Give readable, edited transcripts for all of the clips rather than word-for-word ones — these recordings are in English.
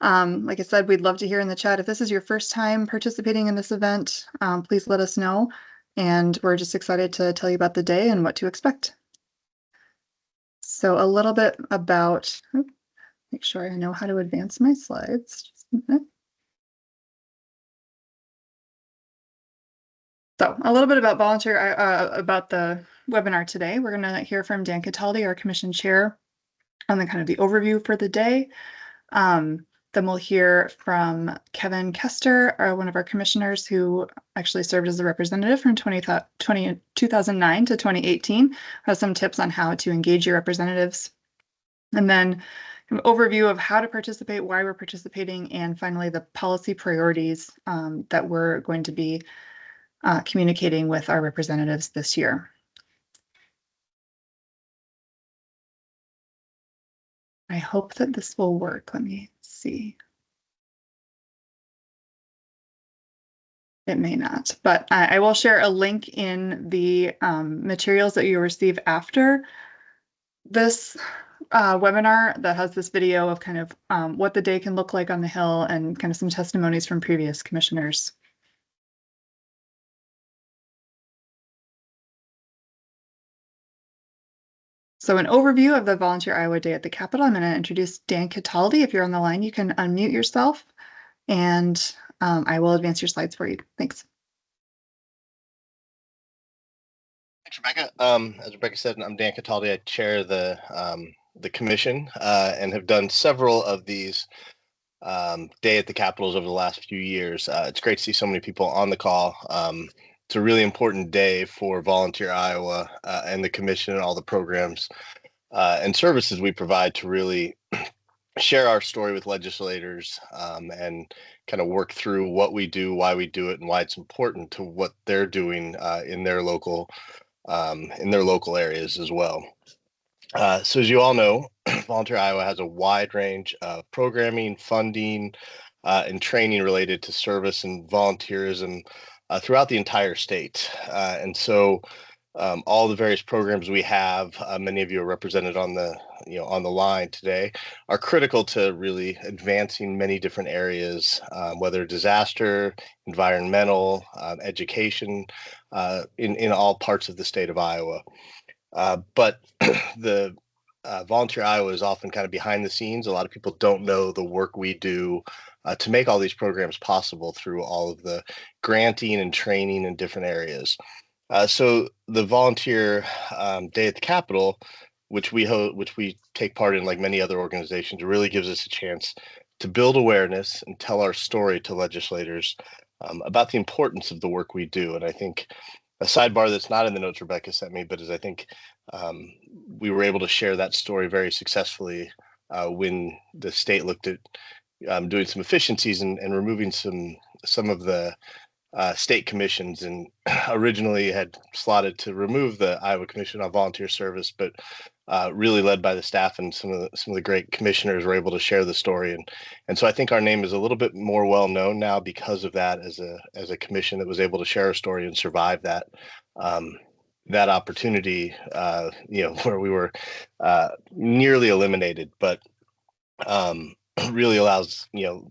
Like I said, we'd love to hear in the chat. If this is your first time participating in this event, please let us know. And we're just excited to tell you about the day and what to expect. So a little bit about, make sure I know how to advance my slides. Just a minute. So a little bit about about the webinar today. We're going to hear from Dan Cataldi, our commission chair, on the kind of the overview for the day. Then we'll hear from Kevin Kester, one of our commissioners who actually served as a representative from 2009 to 2018, has some tips on how to engage your representatives. And then an overview of how to participate, why we're participating, and finally the policy priorities that we're going to be communicating with our representatives this year. I hope that this will work. Let me see. It may not, but I will share a link in the materials that you receive after this webinar that has this video of kind of what the day can look like on the Hill and kind of some testimonies from previous commissioners. So an overview of the Volunteer Iowa Day at the Capitol. I'm going to introduce Dan Cataldi. If you're on the line, you can unmute yourself and I will advance your slides for you. Thanks. Thanks, Rebecca. As Rebecca said, I'm Dan Cataldi. I chair the commission and have done several of these Day at the Capitals over the last few years. It's great to see so many people on the call. It's a really important day for Volunteer Iowa and the commission and all the programs and services we provide to really share our story with legislators and kind of work through what we do, why we do it, and why it's important to what they're doing in their local areas as well. So as you all know, Volunteer Iowa has a wide range of programming, funding, and training related to service and volunteerism throughout the entire state. And so all the various programs we have, many of you are represented on the line today, are critical to really advancing many different areas, whether disaster, environmental, education, in all parts of the state of Iowa. But the Volunteer Iowa is often kind of behind the scenes. A lot of people don't know the work we do to make all these programs possible through all of the granting and training in different areas. So the Volunteer Day at the Capitol, which we take part in, like many other organizations, really gives us a chance to build awareness and tell our story to legislators about the importance of the work we do. And I think a sidebar that's not in the notes Rebecca sent me, but is I think we were able to share that story very successfully when the state looked at doing some efficiencies and removing some of the state commissions, and originally had slotted to remove the Iowa Commission on Volunteer Service, but really led by the staff and some of the great commissioners were able to share the story, and so I think our name is a little bit more well known now because of that, as a commission that was able to share our story and survive that opportunity, where we were nearly eliminated, but really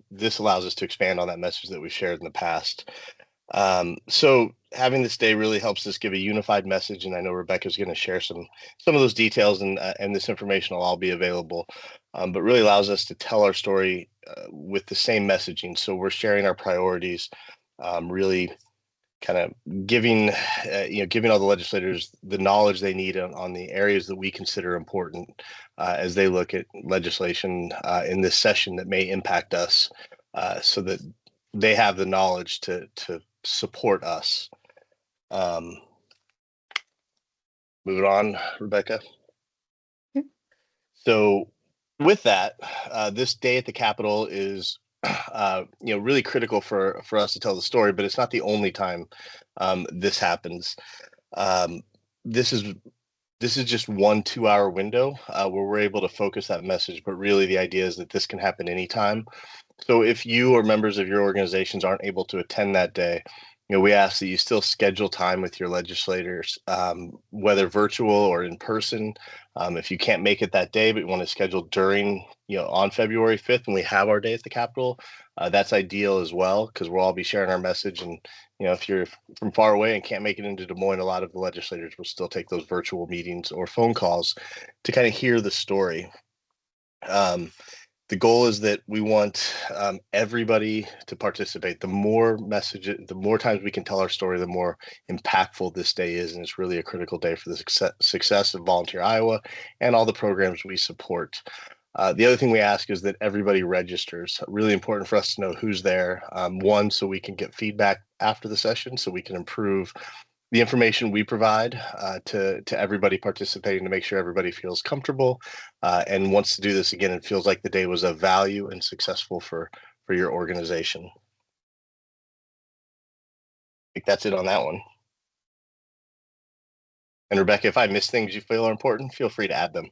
this allows us to expand on that message that we shared in the past. So having this day really helps us give a unified message, and I know Rebecca's going to share some of those details, and this information will all be available, but really allows us to tell our story with the same messaging. So we're sharing our priorities, really kind of giving all the legislators the knowledge they need on the areas that we consider important as they look at legislation in this session that may impact us, so that they have the knowledge to support us. Moving on, Rebecca. Okay. So with that, this day at the Capitol is really critical for us to tell the story, but it's not the only time this happens. This is just 1 2-hour window where we're able to focus that message, but really the idea is that this can happen anytime. So if you or members of your organizations aren't able to attend that day, we ask that you still schedule time with your legislators, whether virtual or in person. If you can't make it that day, but you want to schedule during, on February 5th when we have our day at the Capitol, that's ideal as well, because we'll all be sharing our message. And, if you're from far away and can't make it into Des Moines, a lot of the legislators will still take those virtual meetings or phone calls to kind of hear the story. The goal is that we want everybody to participate. The more messages, the more times we can tell our story, the more impactful this day is. And it's really a critical day for the success of Volunteer Iowa and all the programs we support. The other thing we ask is that everybody registers. Really important for us to know who's there. One, so we can get feedback after the session, so we can improve the information we provide to everybody participating, to make sure everybody feels comfortable and wants to do this again and feels like the day was of value and successful for your organization. I think that's it on that one. And Rebecca, if I miss things you feel are important, feel free to add them.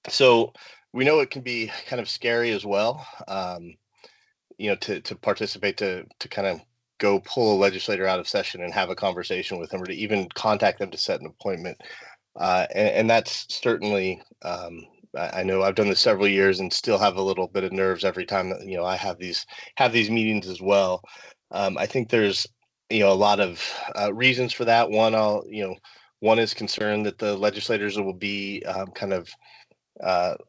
So we know it can be kind of scary as well, to participate, to kind of go pull a legislator out of session and have a conversation with them, or to even contact them to set an appointment. And that's certainly, I know I've done this several years and still have a little bit of nerves every time that, I have these meetings as well. I think there's, a lot of reasons for that. One is concern that the legislators will be kind of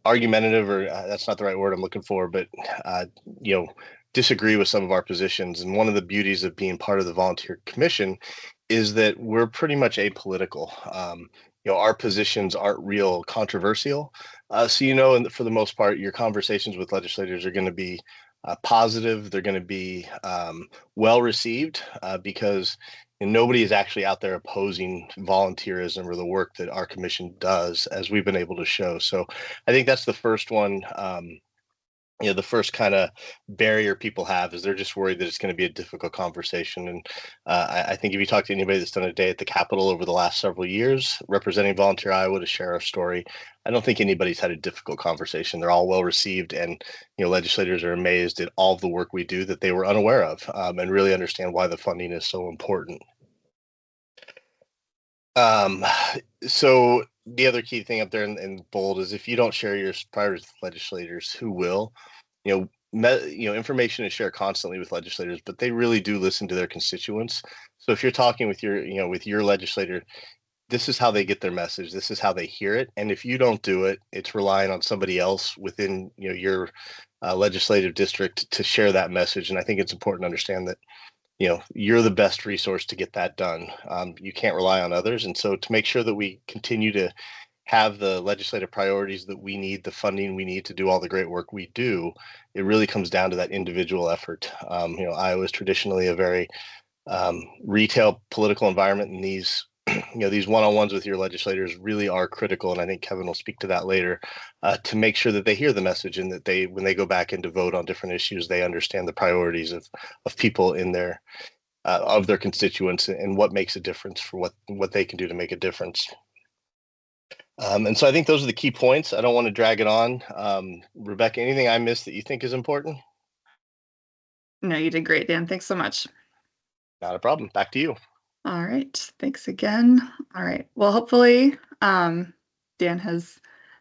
argumentative, or that's not the right word I'm looking for, but disagree with some of our positions. And one of the beauties of being part of the volunteer commission is that we're pretty much apolitical. Our positions aren't real controversial. So, and for the most part, your conversations with legislators are going to be positive. They're going to be well received because nobody is actually out there opposing volunteerism or the work that our commission does, as we've been able to show. So I think that's the first one. The first kind of barrier people have is they're just worried that it's going to be a difficult conversation. And I think if you talk to anybody that's done a day at the Capitol over the last several years representing Volunteer Iowa to share our story, I don't think anybody's had a difficult conversation. They're all well received, and legislators are amazed at all of the work we do that they were unaware of, and really understand why the funding is so important. So the other key thing up there in bold is, if you don't share your priorities with legislators, who will? Information is shared constantly with legislators, but they really do listen to their constituents. So if you're talking with your legislator, this is how they get their message. This is how they hear it. And if you don't do it, it's relying on somebody else within your legislative district to share that message. And I think it's important to understand that you're the best resource to get that done. You can't rely on others. And so to make sure that we continue to have the legislative priorities that we need, the funding we need to do all the great work we do, it really comes down to that individual effort. Iowa is traditionally a very retail political environment, and these these one-on-ones with your legislators really are critical. And I think Kevin will speak to that later, to make sure that they hear the message, and that when they go back in to vote on different issues, they understand the priorities of people in their of their constituents, and what makes a difference for what they can do to make a difference. And so I think those are the key points. I don't want to drag it on. Rebecca, anything I missed that you think is important? No, you did great, Dan. Thanks so much. Not a problem. Back to you. All right. Thanks again. All right. Well, hopefully, Dan has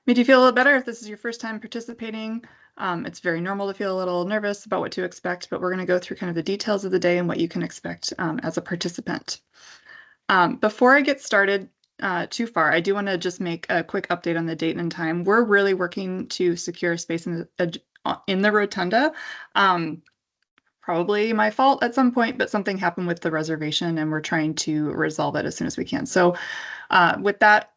made you feel a little better. If this is your first time participating, it's very normal to feel a little nervous about what to expect, but we're going to go through kind of the details of the day and what you can expect as a participant. Before I get started too far, I do want to just make a quick update on the date and time. We're really working to secure space in the rotunda. Probably my fault at some point, but something happened with the reservation, and we're trying to resolve it as soon as we can. So with that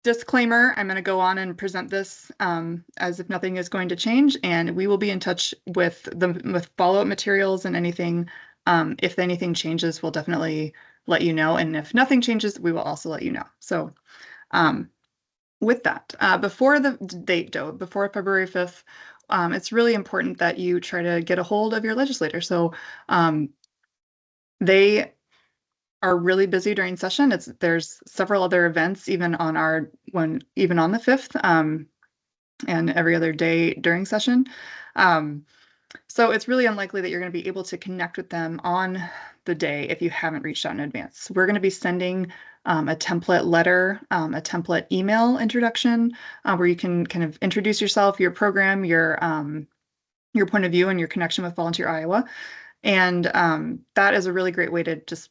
disclaimer, I'm going to go on and present this as if nothing is going to change, and we will be in touch with follow-up materials and anything. If anything changes, we'll definitely let you know. And if nothing changes, we will also let you know. So with that, before the date, though, before February 5th, it's really important that you try to get a hold of your legislator. So they are really busy during session. There's several other events even on the 5th, and every other day during session. So it's really unlikely that you're going to be able to connect with them on the day if you haven't reached out in advance. We're going to be sending a template letter, a template email introduction where you can kind of introduce yourself, your program, your point of view, and your connection with Volunteer Iowa. And that is a really great way to just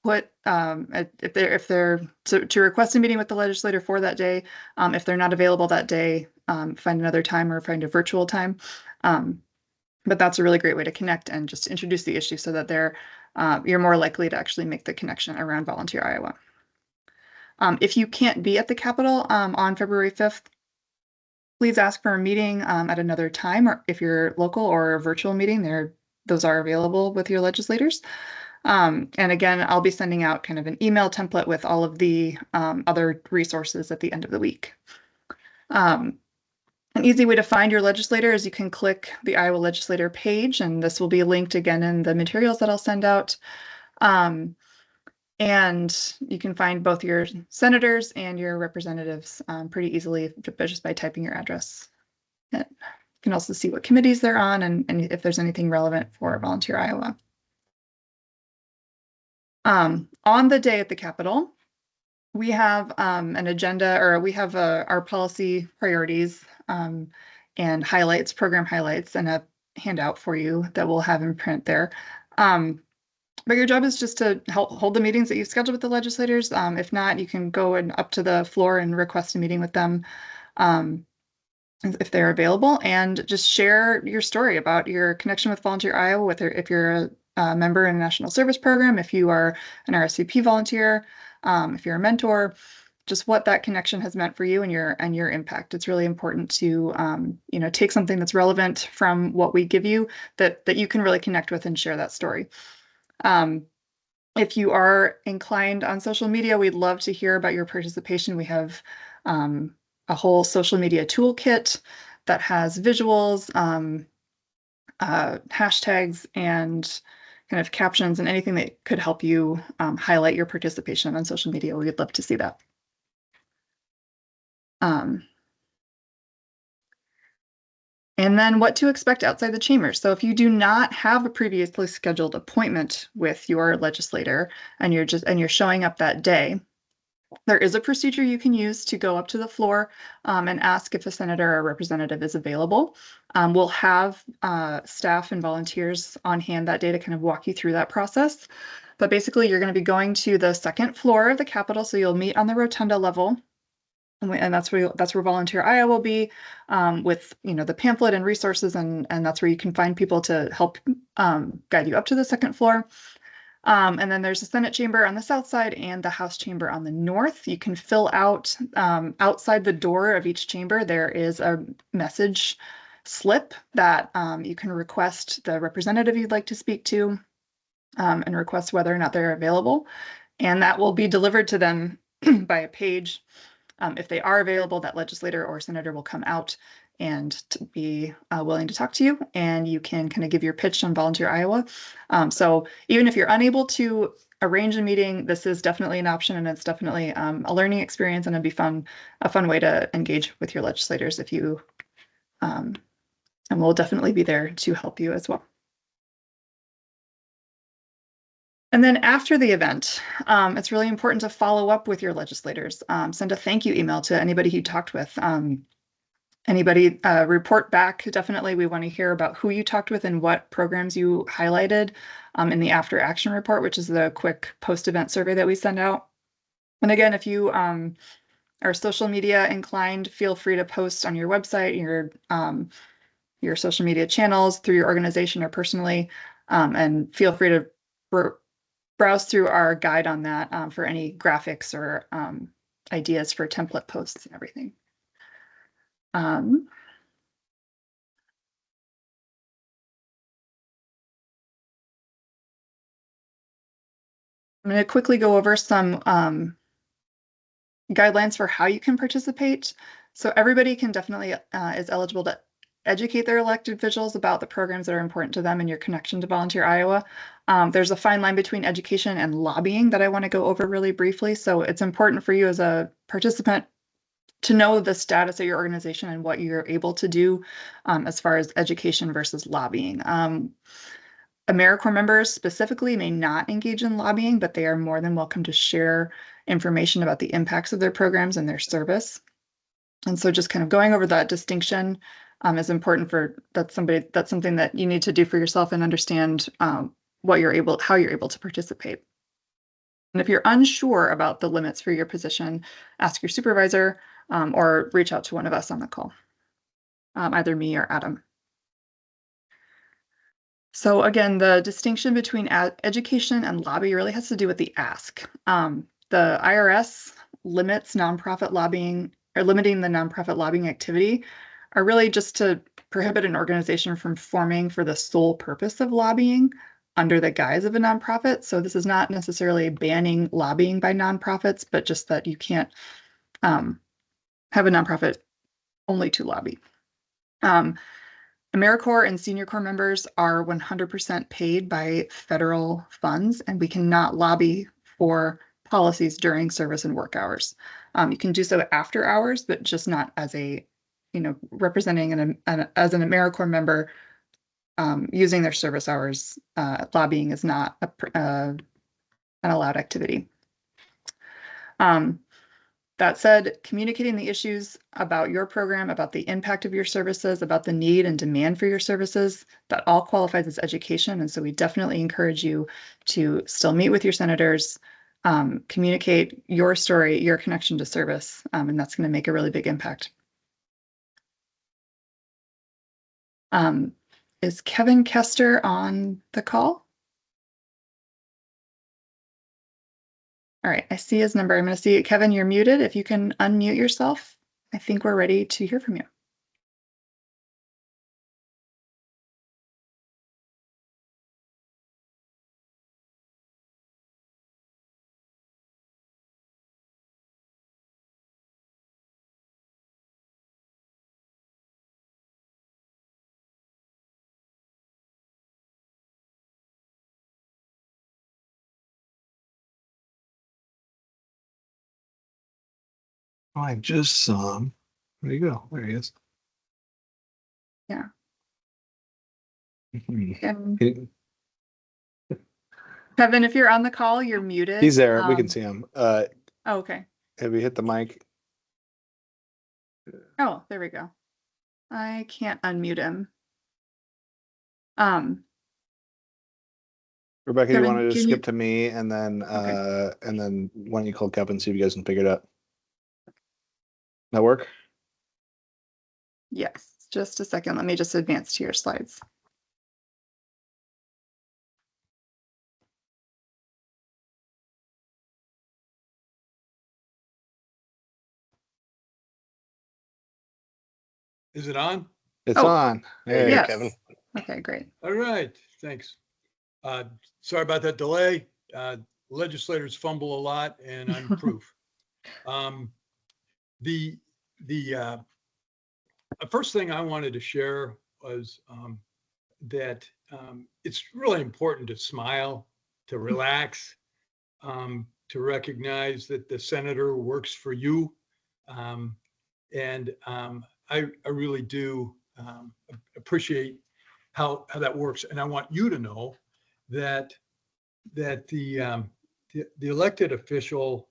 put if they're to request a meeting with the legislator for that day. If they're not available that day, find another time or find a virtual time. But that's a really great way to connect and just introduce the issue so that you're more likely to actually make the connection around Volunteer Iowa. If you can't be at the Capitol on February 5th, please ask for a meeting at another time, or if you're local or a virtual meeting, those are available with your legislators. And again, I'll be sending out kind of an email template with all of the other resources at the end of the week. An easy way to find your legislator is you can click the Iowa Legislator page, and this will be linked again in the materials that I'll send out. And you can find both your senators and your representatives pretty easily just by typing your address. You can also see what committees they're on and if there's anything relevant for Volunteer Iowa. On the day at the Capitol, we have an agenda, or we have our policy priorities and highlights, program highlights, and a handout for you that we'll have in print there. But your job is just to help hold the meetings that you've scheduled with the legislators. If not, you can go up to the floor and request a meeting with them if they're available, and just share your story about your connection with Volunteer Iowa, if you're a member in a national service program, if you are an RSVP volunteer, if you're a mentor, just what that connection has meant for you and your impact. It's really important to take something that's relevant from what we give you that you can really connect with and share that story. If you are inclined on social media, we'd love to hear about your participation. We have a whole social media toolkit that has visuals, hashtags, and kind of captions and anything that could help you highlight your participation on social media. We'd love to see that. And then what to expect outside the chamber. So if you do not have a previously scheduled appointment with your legislator and you're showing up that day, there is a procedure you can use to go up to the floor and ask if a senator or representative is available. We'll have staff and volunteers on hand that day to kind of walk you through that process. But basically, you're going to be going to the second floor of the Capitol, so you'll meet on the rotunda level. And that's where Volunteer Iowa will be with the pamphlet and resources, and that's where you can find people to help guide you up to the second floor. And then there's a Senate chamber on the south side and the House chamber on the north. You can fill out outside the door of each chamber. There is a message slip that you can request the representative you'd like to speak to and request whether or not they're available. And that will be delivered to them by a page. If they are available, that legislator or senator will come out and be willing to talk to you, and you can kind of give your pitch on Volunteer Iowa. So even if you're unable to arrange a meeting, this is definitely an option, and it's definitely a learning experience, and it'd be a fun way to engage with your legislators if you, and we'll definitely be there to help you as well. And then after the event, it's really important to follow up with your legislators. Send a thank you email to anybody you talked with. Anybody report back. Definitely, we want to hear about who you talked with and what programs you highlighted in the after action report, which is the quick post-event survey that we send out. And again, if you are social media inclined, feel free to post on your website, your social media channels through your organization or personally, and feel free to browse through our guide on that for any graphics or ideas for template posts and everything. I'm going to quickly go over some guidelines for how you can participate. So everybody can definitely is eligible to educate their elected officials about the programs that are important to them and your connection to Volunteer Iowa. There's a fine line between education and lobbying that I want to go over really briefly. So it's important for you as a participant to know the status of your organization and what you're able to do as far as education versus lobbying. AmeriCorps members specifically may not engage in lobbying, but they are more than welcome to share information about the impacts of their programs and their service. And so just kind of going over that distinction is important that's something that you need to do for yourself and understand how you're able to participate. And if you're unsure about the limits for your position, ask your supervisor or reach out to one of us on the call, either me or Adam. So again, the distinction between education and lobby really has to do with the ask. The IRS limits nonprofit lobbying, or limiting the nonprofit lobbying activity, are really just to prohibit an organization from forming for the sole purpose of lobbying under the guise of a nonprofit. So this is not necessarily banning lobbying by nonprofits, but just that you can't have a nonprofit only to lobby. AmeriCorps and Senior Corps members are 100% paid by federal funds, and we cannot lobby for policies during service and work hours. You can do so after hours, but just not as representing as an AmeriCorps member using their service hours. Lobbying is not an allowed activity. That said, communicating the issues about your program, about the impact of your services, about the need and demand for your services, that all qualifies as education. And so we definitely encourage you to still meet with your senators, communicate your story, your connection to service, and that's going to make a really big impact. Is Kevin Kester on the call? All right, I see his number. I'm going to see, Kevin, you're muted. If you can unmute yourself, I think we're ready to hear from you. I just saw him. There you go. There he is. Yeah. Mhm. Kevin, if you're on the call, you're muted. He's there. We can see him. Oh, okay. Have you hit the mic? Oh, there we go. I can't unmute him. Rebecca, Kevin, you want to just can skip to me and then why don't you call Kevin, see if you guys can figure it out? That work? Yes, just a second. Let me just advance to your slides. Is it on? It's Oh, on. There you Hey. go, yes. Kevin. Okay, great. All right, thanks. Sorry about that delay. Legislators fumble a lot and I'm proof. The first thing I wanted to share was that it's really important to smile, to relax, to recognize that the senator works for you. I really do appreciate how that works. And I want you to know that the elected official,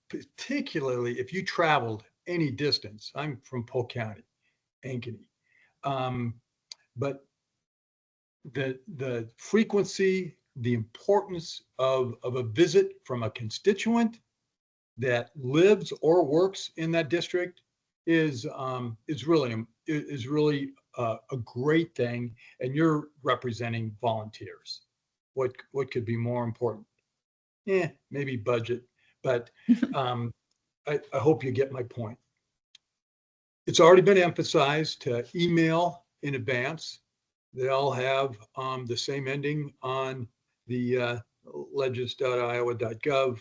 particularly if you traveled any distance, I'm from Polk County, Ankeny, but the frequency, the importance of a visit from a constituent that lives or works in that district is really a great thing. And you're representing volunteers. What could be more important? Maybe budget, but I hope you get my point. It's already been emphasized to email in advance. They all have the same ending on the legis.iowa.gov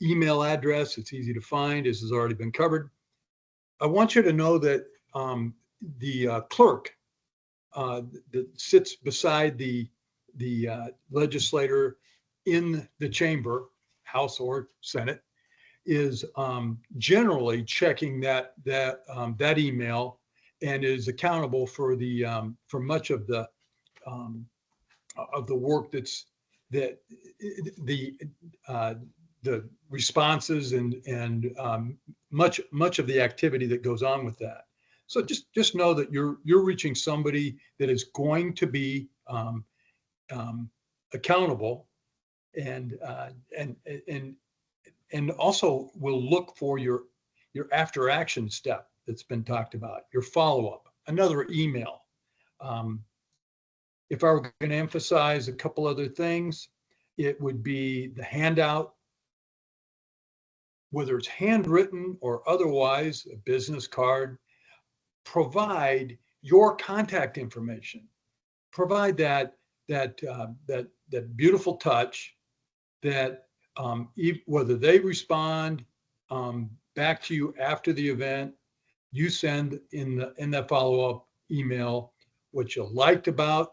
email address. It's easy to find. This has already been covered. I want you to know that the clerk that sits beside the legislator in the chamber, House or Senate, is generally checking that email and is accountable for the for much of the work that the responses and much of the activity that goes on with that. So just know that you're reaching somebody that is going to be accountable and also will look for your after action step that's been talked about, your follow-up, another email. If I were going to emphasize a couple other things, it would be the handout, whether it's handwritten or otherwise, a business card. Provide your contact information. Provide that beautiful touch that whether they respond back to you after the event, you send in that follow-up email what you liked about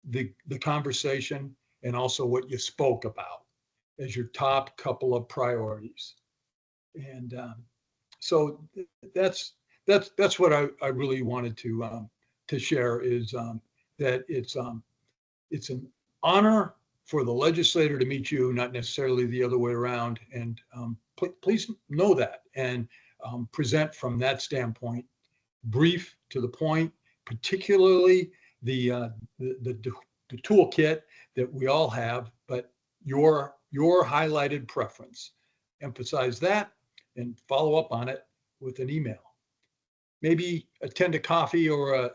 the conversation and also what you spoke about as your top couple of priorities. And so that's what I really wanted to share is that it's an honor for the legislator to meet you, not necessarily the other way around. And please know that and present from that standpoint, brief to the point, particularly the toolkit that we all have, but your highlighted preference. Emphasize that and follow up on it with an email. Maybe attend a coffee or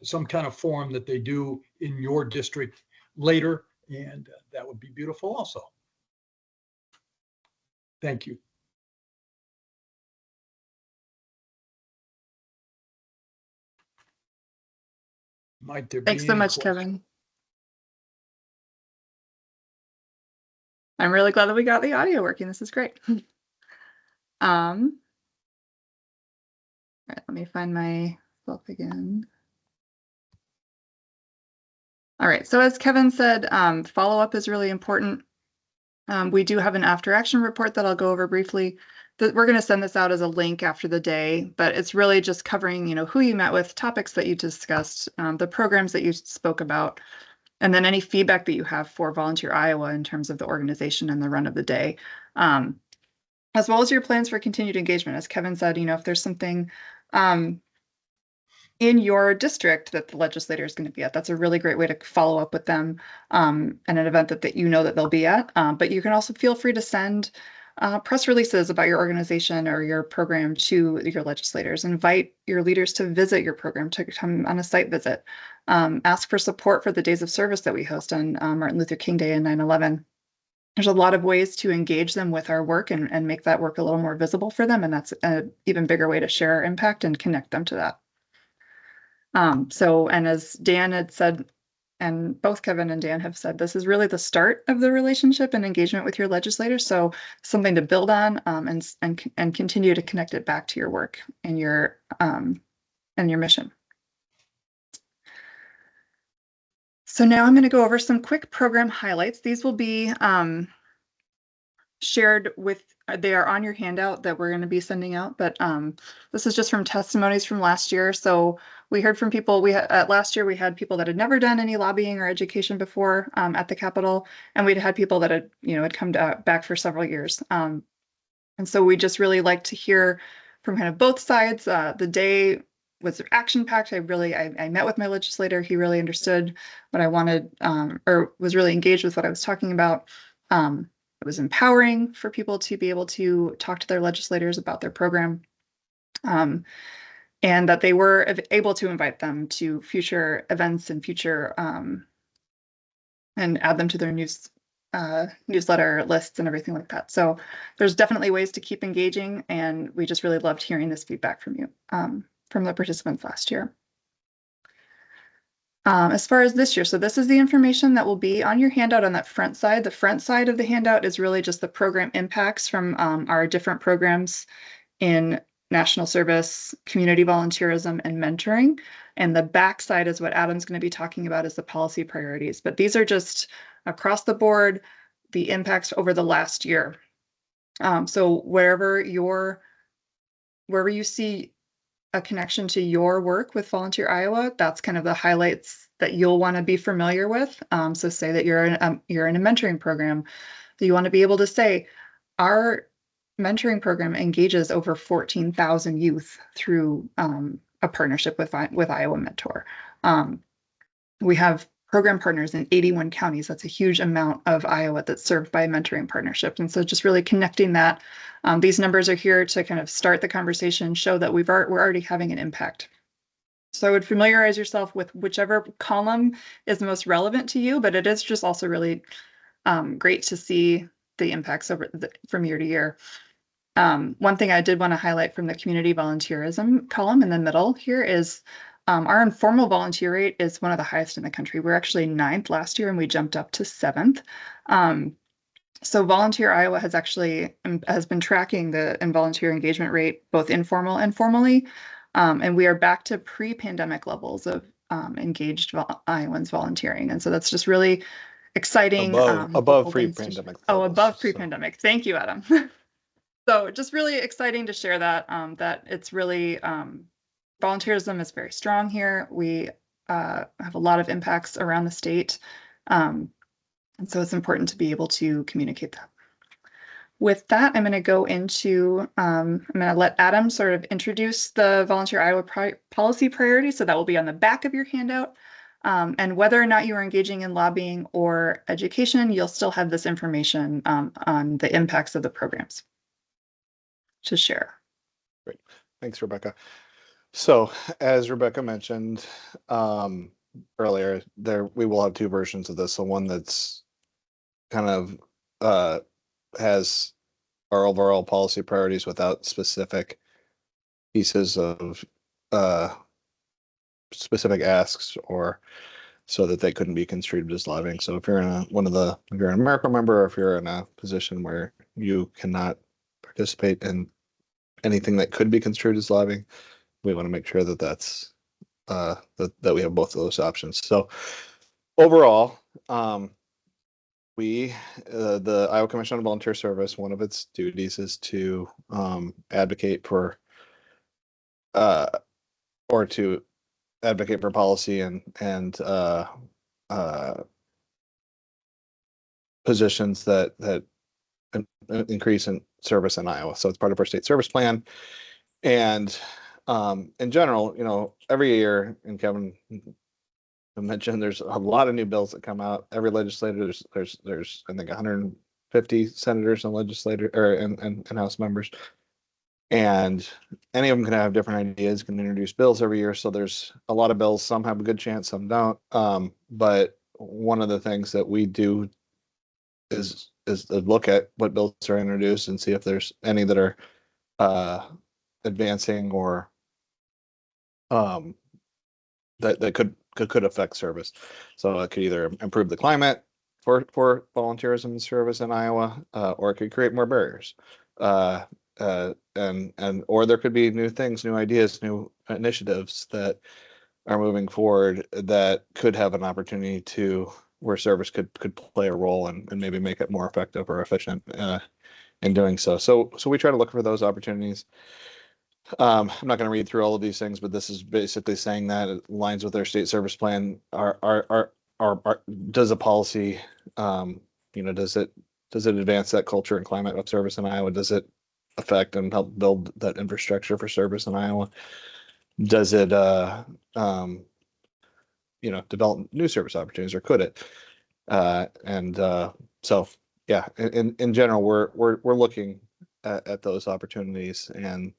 some kind of forum that they do in your district later, and that would be beautiful also. Thank you. Might there be Thanks so any much, questions? Kevin. I'm really glad that we got the audio working. This is great. All right, let me find myself again. All right, so as Kevin said, follow-up is really important. We do have an after action report that I'll go over briefly. We're going to send this out as a link after the day, but it's really just covering, who you met with, topics that you discussed, the programs that you spoke about, and then any feedback that you have for Volunteer Iowa in terms of the organization and the run of the day, as well as your plans for continued engagement. As Kevin said, if there's something in your district that the legislator is going to be at, that's a really great way to follow up with them and an event that that they'll be at. But you can also feel free to send press releases about your organization or your program to your legislators. Invite your leaders to visit your program, to come on a site visit. Ask for support for the days of service that we host on Martin Luther King Day and 9/11. There's a lot of ways to engage them with our work and make that work a little more visible for them. And that's an even bigger way to share our impact and connect them to that. And as Dan had said, and both Kevin and Dan have said, this is really the start of the relationship and engagement with your legislators. So something to build on and continue to connect it back to your work and your mission. So now I'm going to go over some quick program highlights. These will be shared with, they are on your handout that we're going to be sending out, but this is just from testimonies from last year. So we heard from people, last year we had people that had never done any lobbying or education before at the Capitol, and we'd had people that had come back for several years. And so we just really like to hear from kind of both sides. The day was action-packed. I met with my legislator. He really understood what I wanted, or was really engaged with what I was talking about. It was empowering for people to be able to talk to their legislators about their program, and that they were able to invite them to future events and future and add them to their newsletter lists and everything like that. So there's definitely ways to keep engaging, and we just really loved hearing this feedback from you, from the participants last year. As far as this year, so this is the information that will be on your handout on that front side. The front side of the handout is really just the program impacts from our different programs in national service, community volunteerism, and mentoring. And the back side is what Adam's going to be talking about, is the policy priorities. But these are just across the board, the impacts over the last year. So wherever you see a connection to your work with Volunteer Iowa, that's kind of the highlights that you'll want to be familiar with. So say that you're in a mentoring program, so you want to be able to say, our mentoring program engages over 14,000 youth through a partnership with Iowa Mentor. We have program partners in 81 counties. That's a huge amount of Iowa that's served by a mentoring partnership. And so just really connecting that. These numbers are here to kind of start the conversation, show that we're already having an impact. So I would familiarize yourself with whichever column is the most relevant to you, but it is just also really great to see the impacts from year to year. One thing I did want to highlight from the community volunteerism column in the middle here is our informal volunteer rate is one of the highest in the country. We're actually 9th last year and we jumped up to 7th. So Volunteer Iowa has been tracking the volunteer engagement rate, both informal and formally. And we are back to pre-pandemic levels of engaged Iowans volunteering. And so that's just really exciting. Above pre-pandemic. Above pre-pandemic. Thank you, Adam. So just really exciting to share that, that it's really, volunteerism is very strong here. We have a lot of impacts around the state. And so it's important to be able to communicate that. With that, I'm going to go into, I'm going to let Adam sort of introduce the Volunteer Iowa policy priorities. So that will be on the back of your handout. And whether or not you are engaging in lobbying or education, you'll still have this information on the impacts of the programs to share. Great. Thanks, Rebecca. So as Rebecca mentioned earlier, we will have 2 versions of this. So one that's kind of has our overall policy priorities without specific pieces of specific asks, or so that they couldn't be construed as lobbying. So if you're in if you're an AmeriCorps member, or if you're in a position where you cannot participate in anything that could be construed as lobbying, we want to make sure that that's that we have both of those options. So overall, the Iowa Commission on Volunteer Service, one of its duties is to advocate for policy and positions that increase in service in Iowa. So it's part of our state service plan. And in general, every year, and Kevin mentioned, there's a lot of new bills that come out. Every legislator, there's I think 150 senators and legislators and House members, and any of them can have different ideas, can introduce bills every year. So there's a lot of bills. Some have a good chance, some don't. But one of the things that we do is look at what bills are introduced and see if there's any that are advancing or that could affect service. So it could either improve the climate for volunteerism and service in Iowa, or it could create more barriers. Or there could be new things, new ideas, new initiatives that are moving forward that could have an opportunity where service could play a role and maybe make it more effective or efficient in doing so. So we try to look for those opportunities. I'm not going to read through all of these things, but this is basically saying that it aligns with our state service plan. Does a policy, does it advance that culture and climate of service in Iowa? Does it affect and help build that infrastructure for service in Iowa? Does it, develop new service opportunities, or could it? So yeah, in general, we're looking at those opportunities, and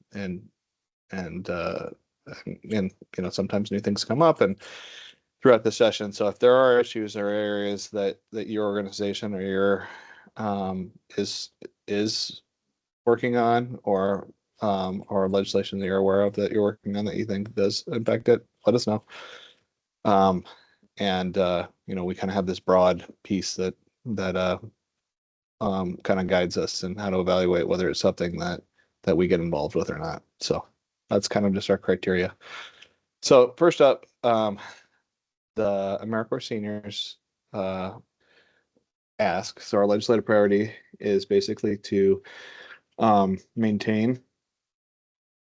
sometimes new things come up and throughout the session. So if there are issues or areas that your organization or your is working on, or legislation that you're aware of that you're working on that you think does impact it, let us know. We kind of have this broad piece that kind of guides us in how to evaluate whether it's something that we get involved with or not. So that's kind of just our criteria. So first up, the AmeriCorps seniors ask. So our legislative priority is basically to maintain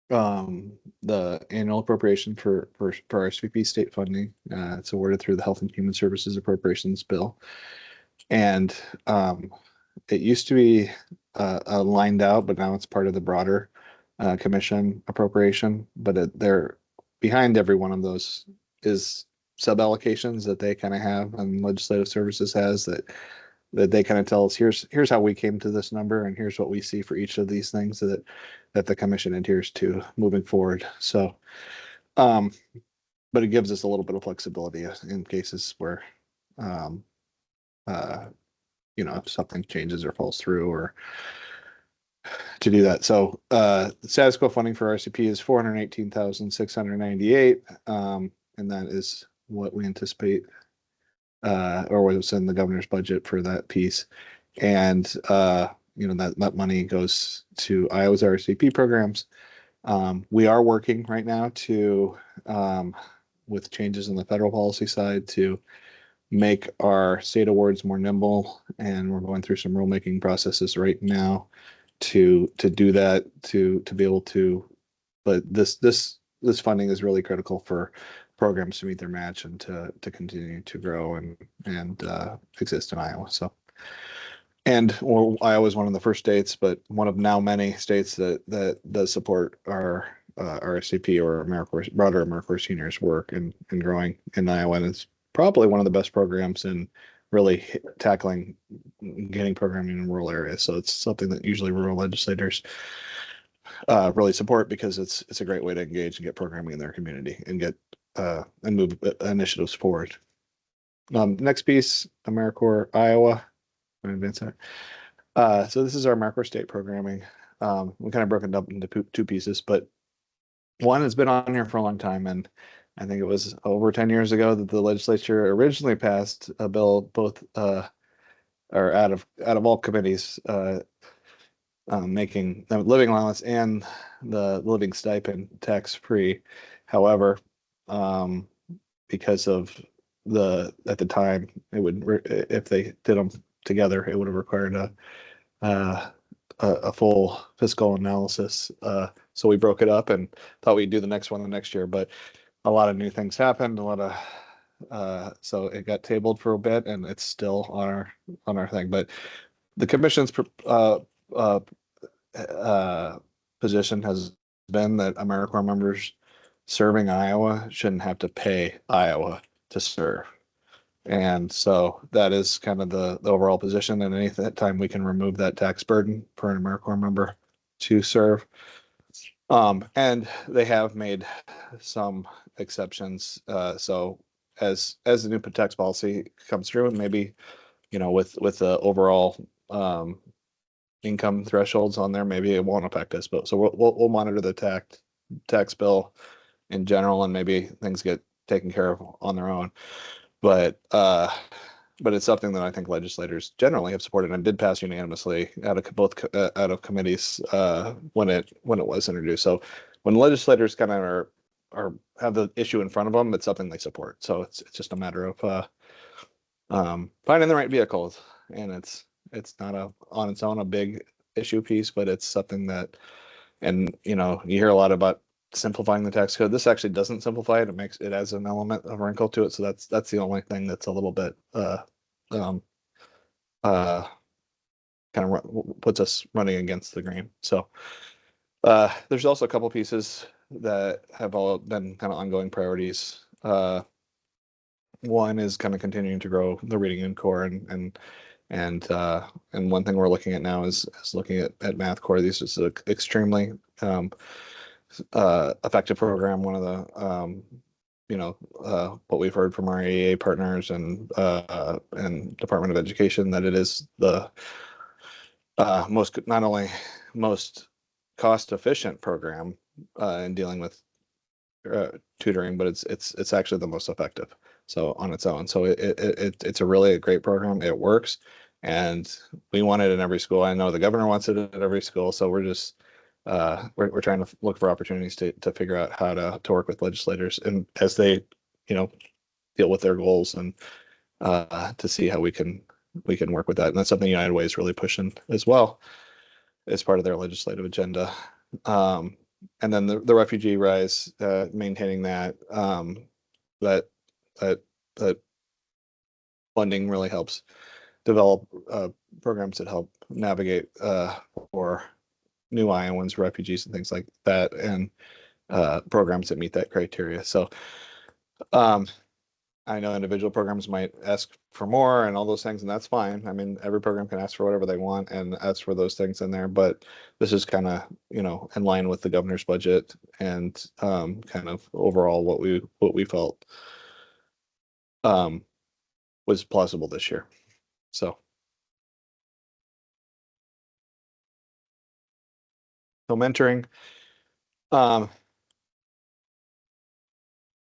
the annual appropriation for RSVP state funding. It's awarded through the Health and Human Services Appropriations Bill. And it used to be lined out, but now it's part of the broader commission appropriation. But they're behind every one of those is sub allocations that they kind of have, and legislative services has that they kind of tell us here's how we came to this number, and here's what we see for each of these things that the commission adheres to moving forward. So, but it gives us a little bit of flexibility in cases where, if something changes or falls through, or to do that. So, the status quo funding for RCP is 418,698, and that is what we anticipate, or was in the governor's budget for that piece. And that money goes to Iowa's RCP programs. We are working right now to, with changes in the federal policy side, to make our state awards more nimble, and we're going through some rulemaking processes right now to do that, to be able to. But this funding is really critical for programs to meet their match and to continue to grow and exist in Iowa. So. And Iowa is one of the first states, but one of now many states that does support our RSCP or broader AmeriCorps seniors work and growing in Iowa. And it's probably one of the best programs in really tackling getting programming in rural areas. So it's something that usually rural legislators really support, because it's a great way to engage and get programming in their community and get and move initiatives forward. Next piece, AmeriCorps Iowa. Advance that. So this is our AmeriCorps state programming. We kind of broken it up into two pieces, but one has been on here for a long time, and I think it was over 10 years ago that the legislature originally passed a bill, both or out of all committees, making the living allowance and the living stipend tax free. However, because of at the time, it would, if they did them together, it would have required a full fiscal analysis. So we broke it up and thought we'd do the next one the next year, but a lot of new things happened. So it got tabled for a bit, and it's still on our thing. But the commission's position has been that AmeriCorps members serving Iowa shouldn't have to pay Iowa to serve. And so that is kind of the overall position, and any time we can remove that tax burden for an AmeriCorps member to serve. And they have made some exceptions. So as the new tax policy comes through, and maybe, with the overall income thresholds on there, maybe it won't affect us. But so we'll monitor the tax bill in general, and maybe things get taken care of on their own. But it's something that I think legislators generally have supported, and did pass unanimously out of committees when it was introduced. So when legislators kind of are have the issue in front of them, it's something they support. So it's just a matter of finding the right vehicles, and it's not on its own a big issue piece, but it's something that, and you hear a lot about simplifying the tax code. This actually doesn't simplify it. It has an element of wrinkle to it. So that's the only thing that's a little bit kind of puts us running against the grain. So there's also a couple pieces that have all been kind of ongoing priorities. One is kind of continuing to grow the reading in core, and one thing we're looking at now is looking at Math Core. This is an extremely effective program. One of the what we've heard from our AEA partners and Department of Education, that it is the not only most cost efficient program in dealing with tutoring, but it's actually the most effective. So on its own, so it's a really great program. It works, and we want it in every school. I know the governor wants it at every school. So we're just we're trying to look for opportunities to figure out how to work with legislators, and as they deal with their goals, and to see how we can work with that. And that's something United Way is really pushing as well. as part of their legislative agenda. And then the refugee rise, maintaining that, that that funding really helps develop programs that help navigate for new Iowans, refugees, and things like that, and programs that meet that criteria. So I know individual programs might ask for more and all those things, and that's fine. I mean, every program can ask for whatever they want and ask for those things in there, but this is kind of, in line with the governor's budget and kind of overall what we felt was plausible this year. So mentoring,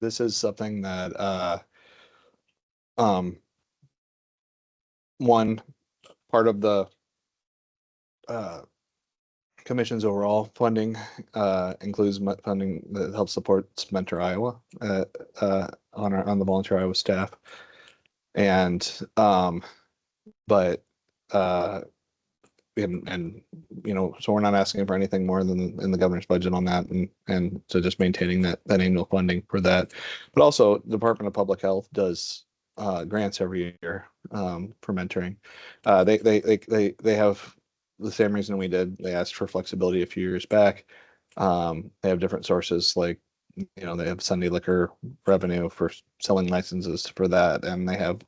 this is something that one part of the commission's overall funding includes funding that helps support Mentor Iowa on the Volunteer Iowa staff, and but and so we're not asking for anything more than in the governor's budget on that, and so just maintaining that annual funding for that. But also, the Department of Public Health does grants every year for mentoring. They have the same reason we did. They asked for flexibility a few years back. They have different sources, like they have Sunday liquor revenue for selling licenses for that, and they have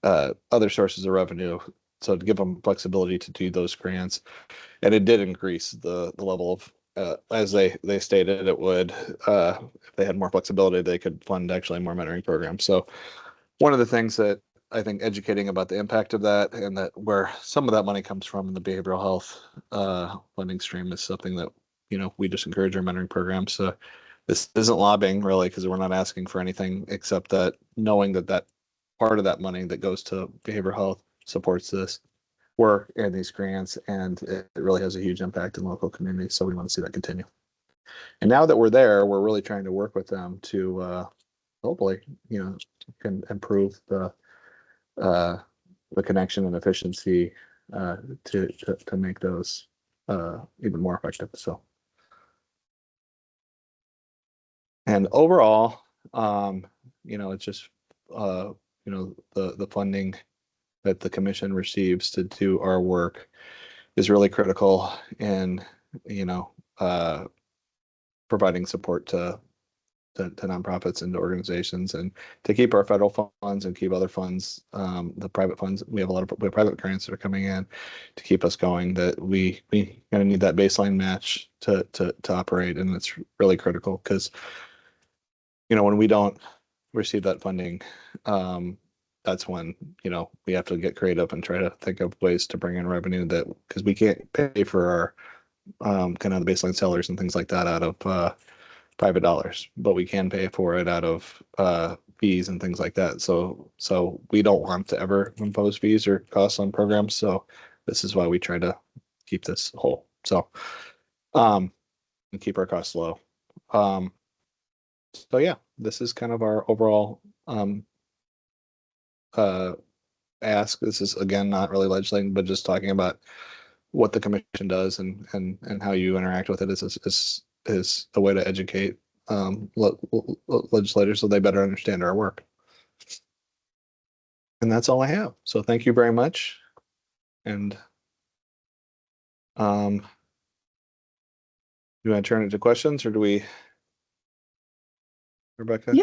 other sources of revenue. So to give them flexibility to do those grants, and it did increase the level of, as they stated it would, if they had more flexibility, they could fund actually more mentoring programs. So one of the things that I think educating about the impact of that, and that where some of that money comes from in the behavioral health funding stream, is something that we just encourage our mentoring programs. So this isn't lobbying really, because we're not asking for anything except that knowing that part of that money that goes to behavioral health supports this work and these grants, and it really has a huge impact in local communities. So we want to see that continue. And now that we're there, we're really trying to work with them to hopefully, can improve the connection and efficiency to make those even more effective. So, and overall, it's just the funding that the commission receives to do our work is really critical in providing support to nonprofits and to organizations, and to keep our federal funds and keep other funds, the private funds. We have private grants that are coming in to keep us going, that we kind of need that baseline match to operate. And it's really critical, because when we don't receive that funding, that's when we have to get creative and try to think of ways to bring in revenue, that because we can't pay for our kind of the baseline sellers and things like that out of private dollars, but we can pay for it out of fees and things like that. So we don't want to ever impose fees or costs on programs. So this is why we try to keep this whole. So and keep our costs low. So yeah, this is kind of our overall ask. This is again not really legislating, but just talking about what the commission does and how you interact with it is a way to educate legislators so they better understand our work. And that's all I have. So thank you very much. And do you want to turn it to questions, or do we, Rebecca?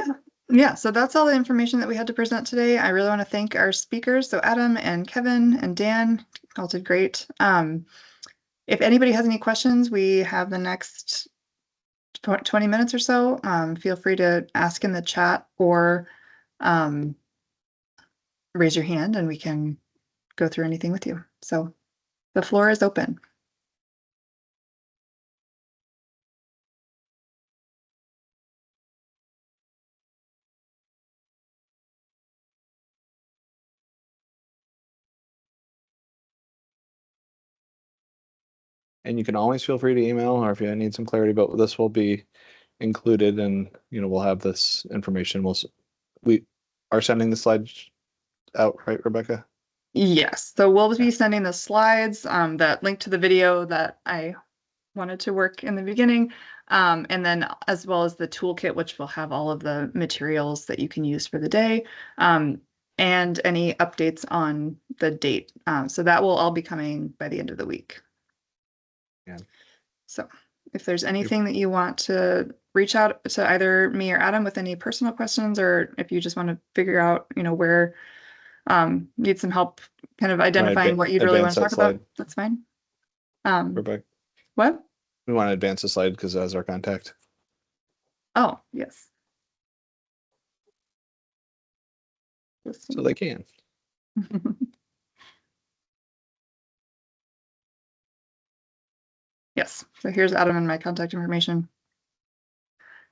Yeah, so that's all the information that we had to present today. I really want to thank our speakers. So Adam and Kevin and Dan all did great. If anybody has any questions, we have the next 20 minutes or so. Feel free to ask in the chat, or raise your hand and we can go through anything with you. So the floor is open. And you can always feel free to email, or if you need some clarity about this, will be included, and we'll have this information. We are sending the slides out, right, Rebecca? Yes, so we'll be sending the slides, that link to the video that I wanted to work in the beginning. And then as well as the toolkit, which will have all of the materials that you can use for the day. And any updates on the date. So that will all be coming by the end of the week. Yeah. So if there's anything that you want to reach out to either me or Adam with any personal questions, or if you just want to figure out, where need some help kind of identifying what you'd really want advance to that talk about, slide? that's fine. Perfect. What? We want to advance the slide because as our contact. Oh, yes. So they can. Yes, so here's Adam and my contact information.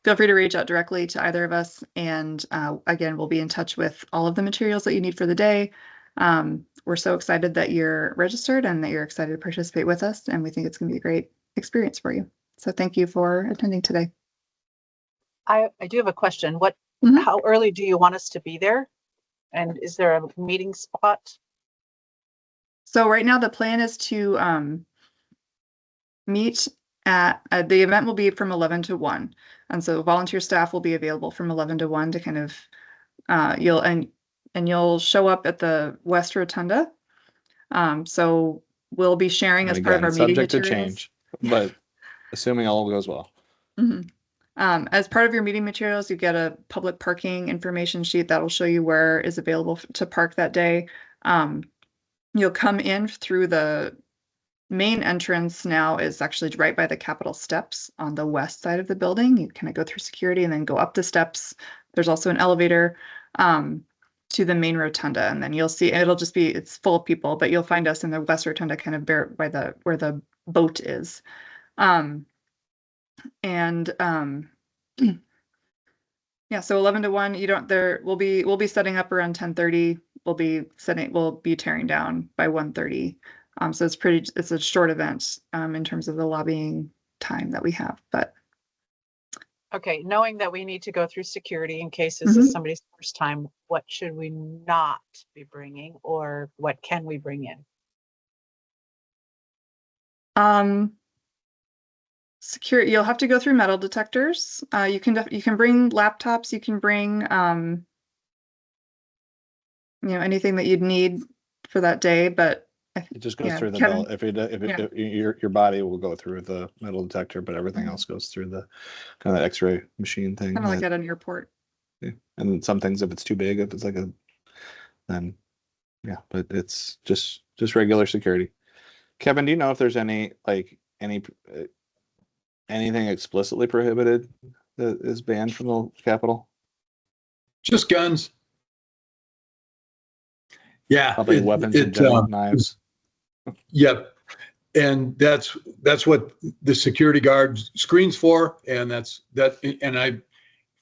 Feel free to reach out directly to either of us. And again, we'll be in touch with all of the materials that you need for the day. We're so excited that you're registered and that you're excited to participate with us. And we think it's going to be a great experience for you. So thank you for attending today. I do have a question. Mhm. How early do you want us to be there? And is there a meeting spot? So right now the plan is to meet at the event will be from 11 to 1. And so volunteer staff will be available from 11 to 1 to kind of you'll show up at the West Rotunda. So we'll be sharing And as part of again, our meeting subject to materials. change, but assuming all goes well. Mhm. As part of your meeting materials, you get a public parking information sheet that will show you where is available to park that day. You'll come in through the main entrance now is actually right by the Capitol steps on the west side of the building. You kind of go through security and then go up the steps. There's also an elevator to the main rotunda, and then you'll see it's full of people, but you'll find us in the west rotunda, kind of by where the boat is. Yeah, so 11 to 1, we'll be setting up around 10:30. We'll be tearing down by 1:30. So it's a short event in terms of the lobbying time that we have, but Okay, knowing that we need to go through security in case this is somebody's first time, what should we not be bringing, or what can we bring in? security, you'll have to go through metal detectors. You can bring laptops, you can bring anything that you'd need for that day, but It just goes Yeah, through the Kevin. belt. Your body will go through the metal detector, but everything Mhm. else goes through the kind of X-ray machine thing. kind of like that- at an airport. yeah. And then some things, if it's too big, if it's then yeah, but it's just regular security. Kevin, do you know if there's anything explicitly prohibited that is banned from the Capitol? Just guns. Yeah. Probably weapons in general, knives. Yep. And that's what the security guard screens for. And and I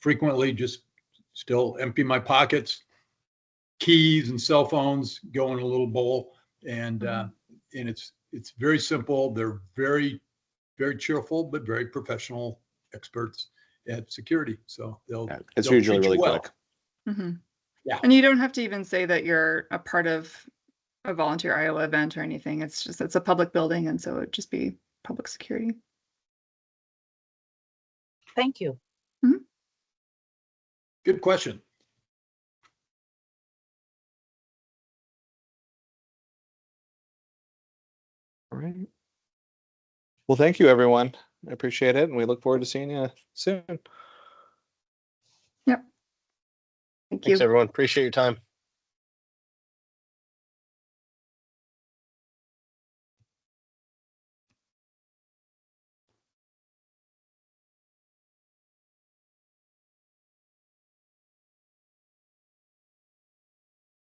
frequently just still empty my pockets, keys and cell phones go in a little bowl. And it's very simple. They're very, very cheerful, but very professional experts at security. So Yeah, it's they'll usually treat you really well. quick. Mhm. Yeah. And you don't have to even say that you're a part of a Volunteer Iowa event or anything. It's a public building, and so it'd just be public security. Thank you. Good question. All right. Well, thank you, everyone. I appreciate it, and we look forward to seeing you soon. Thank Thanks, you. everyone. Appreciate your time.